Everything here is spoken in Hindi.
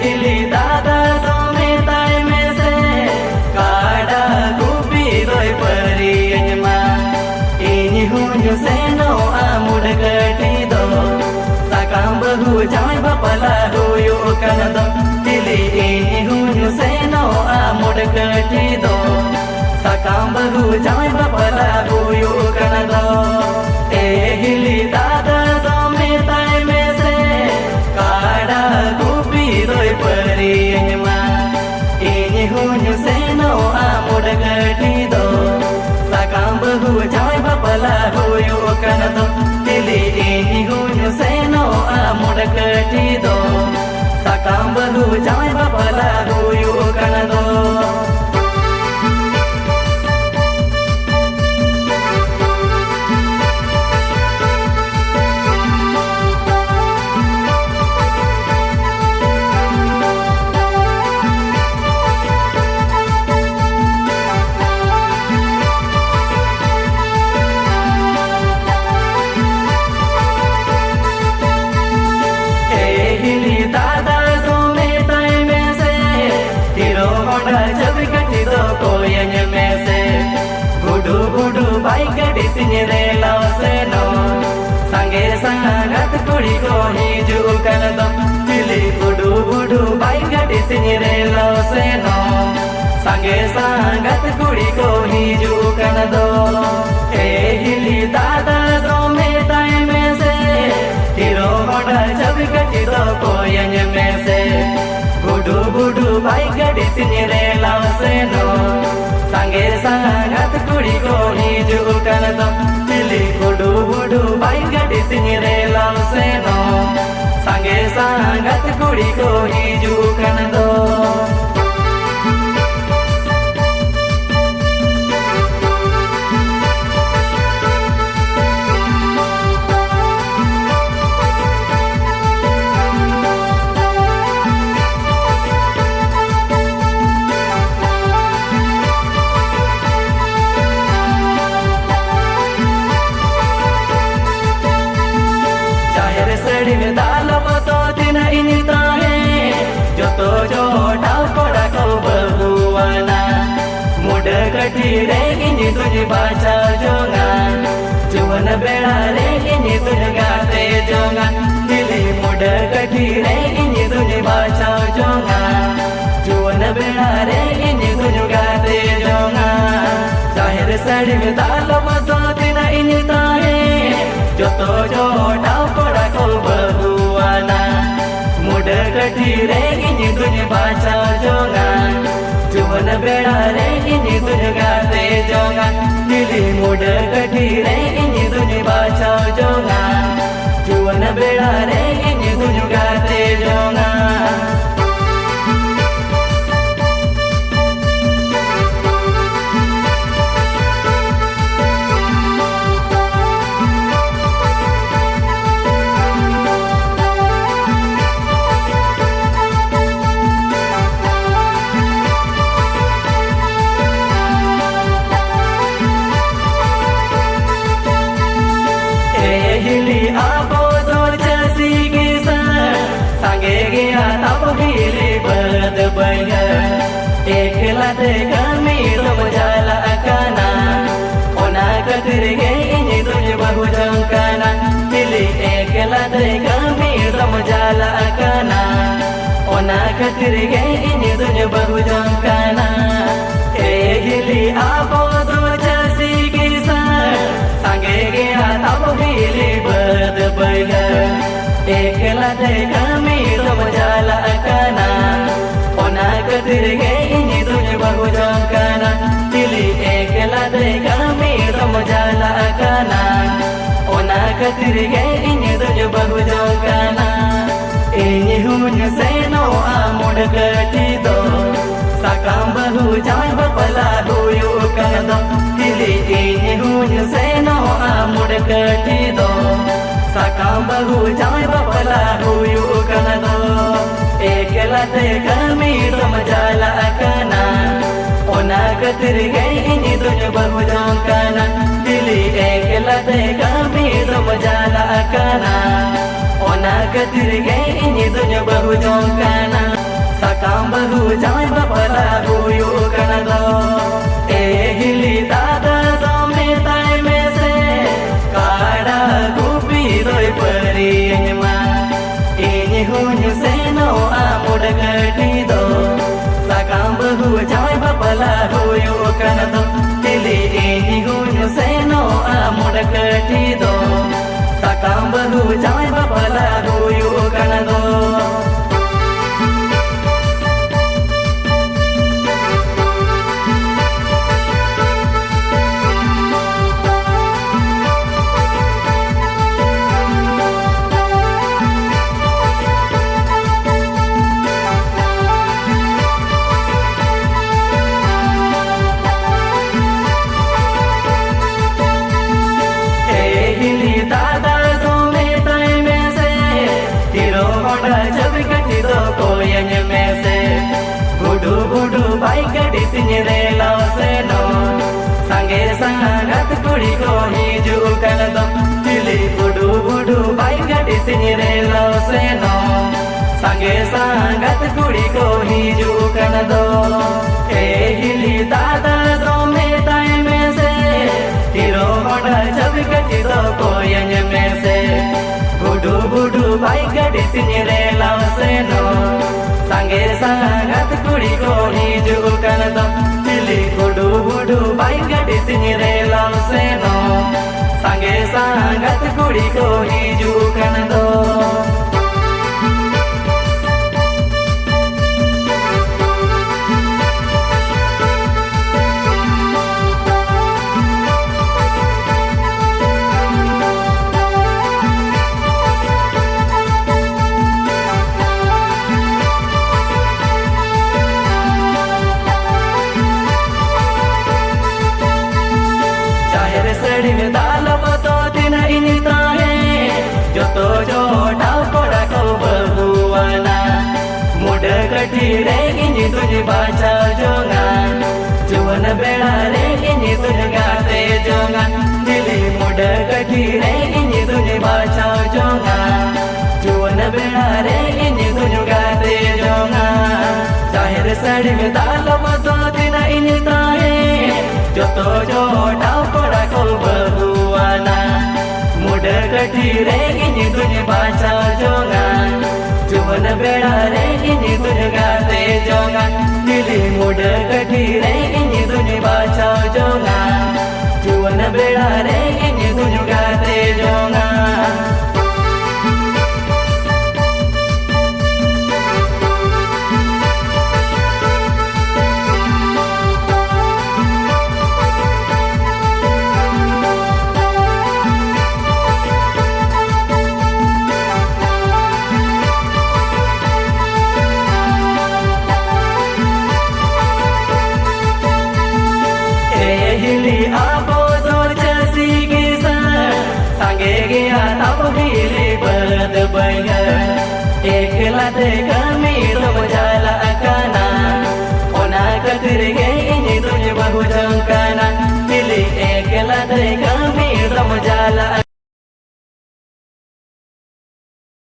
हिली दादा तो मेताय में से काड़ा गुपी दोय परी एनमा इनी हुन्यु सेनो आमुड गटी दो साकाम बहु जाय बपला हुयो कन दो हिली इनी हुन्यु सेनो आमुड गटी दो साकाम बहु जाय बपला हुयो कन दो ए हिली दादा तो मेताय में से काड़ा गुपी दोय परी एनमा इनी हुन्यु सेनो आमुड गटी दो साकाम बहु जाय बपला हुयो कन दो हिली इनी हुन्यु सेनो आमुड गटी दो साकाम बहु जाय बपला हुयो कन दो में से गुडू गुडू बाइक गड़ी सिंजरे लाओ से नो संगे संगत कुड़ी को हिजू कन दो हिली गुडू गुडू बाइक गड़ी सिंजरे लाओ से नो संगे संगत कुड़ी को हिजू कन दो ए हिली दादा दो मेताय में से हीरो होंडा जब गटी दो कोयन में से गुडू गुडू बाइक गड़ी सिंजरे लाओ से नो संगे संगत कुड़ी को हिजू कन दो हिली गुडू गुडू बाइक गड़ी सिंजरे लाओ से नो संगे संगत कुड़ी को हिजू कन दो में दालम तो दिन इनिता है जो तो जो डाल पड़ा को बहुआना मुड कटी रे इनी तुझे बाचा जोगा जुवन बेड़ा रे इनी तुझे गाते जोगा दिली मुड कटी रे इनी तुझे बाचा जोगा जुवन बेड़ा रे इनी तुझे गाते जोगा जाहिर सड़ी में दालम तो दिन इनिता है जो तो जो डाल पड़ा को बहुआना मुड कटी रे इनी तुझे बाचा जोगा जुवन बेड़ा रे इनी तुझे गाते जोगा दिली मुड कटी रे इनी तुझे बाचा जोगा जुवन बेड़ा रे इनी तुझे गाते जोगा हिली आबो दूर जैसी किसा संगे गया तब हिली बद बया एक लाते कमी तुम जाला अकाना ओना कतिर गई इनी तुझे बहु जंकाना हिली एक लाते कमी तुम जाला अकाना ओना कतिर गई इनी तुझे बहु जंकाना ए हिली आबो दूर जैसी किसा संगे गया तब हिली बद बया एक लाते कमी तुम जाला अकाना ओना कतिर गई इनी तुझे बहु जंकाना हिली एक लाते कमी तुम जाला अकाना ओना कतिर गई इनी तुझे बहु जंकाना इनी हुन्यु सेनो आमुड गटी दो साकाम बहु जाय बपला हुयो कन दो हिली इनी हुन्यु सेनो आमुड गटी दो साकाम बहु जाय बपला हुयो कन दो एक लाते कमी तुम जाला अकाना ओना कतिर गई इनी तुझे बहु जंकाना हिली एक लाते कमी तुम जाला अकाना ओना कतिर गई इनी तुझे बहु जंकाना sakam bahu jai bapala huyu kana do e hili dada do me tai me se kada gupi doi pari ma ini hunyu se no amud kati do sakam bahu jai bapala huyu kana do hili ini hunyu se no amud kati do sakam bahu jai bapala huyu kana do Budu budu baik di sini rela seno sange sangat kuri ko hijukan do pilih budu budu baik di sini rela seno sange sangat kuri ko hijukan do hili dada do me tai me se tiro hoda jab kati do koyanya me se budu budu baik di sini rela seno sange sangat kuri ko hijukan do pilih budu budu baik di sini rela seno sange sangat kuri ko hijukan do में दालब तो दिन इन ताहे जो तो जो डाव कोड़ा को बहुआना मुड कटी रेगिनी तुझे बाचा जोगा जुवन बेड़ा रेगिनी तुझे गाते जोगा दिली मुड कटी रेगिनी तुझे बाचा जोगा जुवन बेड़ा रेगिनी तुझे गाते जोगा जाहिर सड़ी में दालब तो दिन इन ताहे जो तो जो डाव कोड़ा को बहुआना मुड कटी रेगिनी तुझे बाचा जोगा जुवन बेड़ा रेगिनी तुझे गाते जोगा दिली मुड कटी रेगिनी तुझे बाचा जोगा जुवन बेड़ा रेगिनी तुझे गाते जोगा hili abo dor jasi gisa sange gaya tap hili bad baya ekla de kami tum jala